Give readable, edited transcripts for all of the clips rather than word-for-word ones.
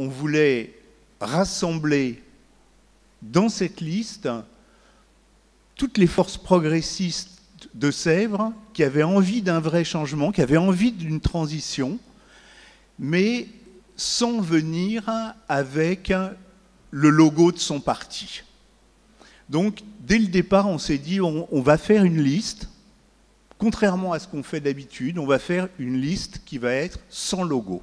on voulait rassembler dans cette liste toutes les forces progressistes de Sèvres qui avaient envie d'un vrai changement, qui avaient envie d'une transition, mais sans venir avec le logo de son parti. Donc, dès le départ, on s'est dit, on va faire une liste, contrairement à ce qu'on fait d'habitude, on va faire une liste qui va être sans logo,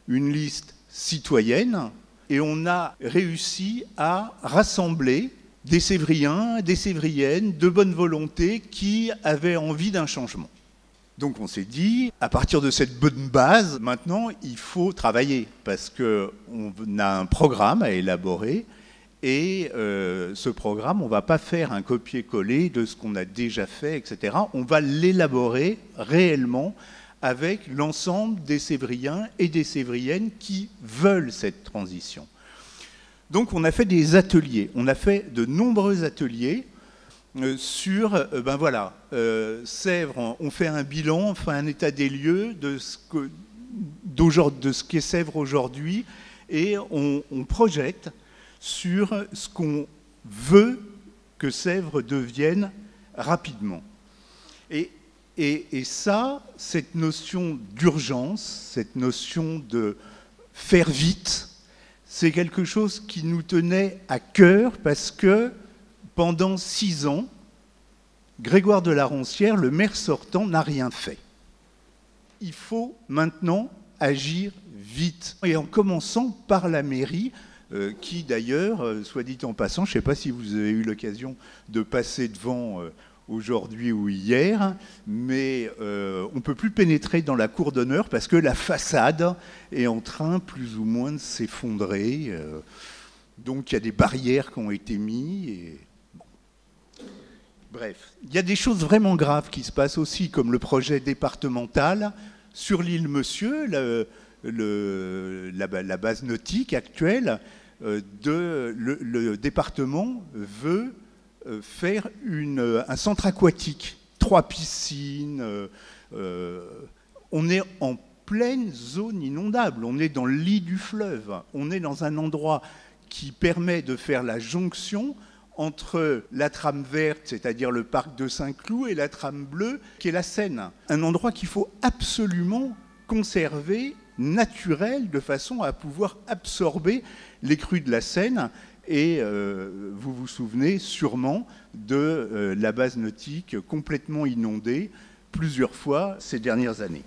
une liste citoyenne, et on a réussi à rassembler des Sévriens, des Sévriennes de bonne volonté qui avaient envie d'un changement. Donc on s'est dit, à partir de cette bonne base, maintenant il faut travailler, parce qu'on a un programme à élaborer, et ce programme, on ne va pas faire un copier-coller de ce qu'on a déjà fait, etc. On va l'élaborer réellement avec l'ensemble des Sévriens et des Sévriennes qui veulent cette transition. Donc on a fait des ateliers, on a fait de nombreux ateliers sur, Sèvres, on fait un bilan, on fait un état des lieux de ce qu'est Sèvres aujourd'hui, et on projette sur ce qu'on veut que Sèvres devienne rapidement. Et ça, cette notion d'urgence, cette notion de faire vite, c'est quelque chose qui nous tenait à cœur parce que pendant 6 ans, Grégoire de la Roncière, le maire sortant, n'a rien fait. Il faut maintenant agir vite. Et en commençant par la mairie, qui d'ailleurs, soit dit en passant, je ne sais pas si vous avez eu l'occasion de passer devant aujourd'hui ou hier, mais on ne peut plus pénétrer dans la cour d'honneur parce que la façade est en train plus ou moins de s'effondrer. Donc il y a des barrières qui ont été mises. Et... Bon. Bref, il y a des choses vraiment graves qui se passent aussi, comme le projet départemental sur l'île Monsieur, la base nautique actuelle. Le département veut faire un centre aquatique, 3 piscines. On est en pleine zone inondable, on est dans le lit du fleuve, on est dans un endroit qui permet de faire la jonction entre la trame verte, c'est-à-dire le parc de Saint-Cloud, et la trame bleue, qui est la Seine. Un endroit qu'il faut absolument conserver, naturel, de façon à pouvoir absorber les crues de la Seine. Et vous vous souvenez sûrement de la base nautique complètement inondée plusieurs fois ces dernières années.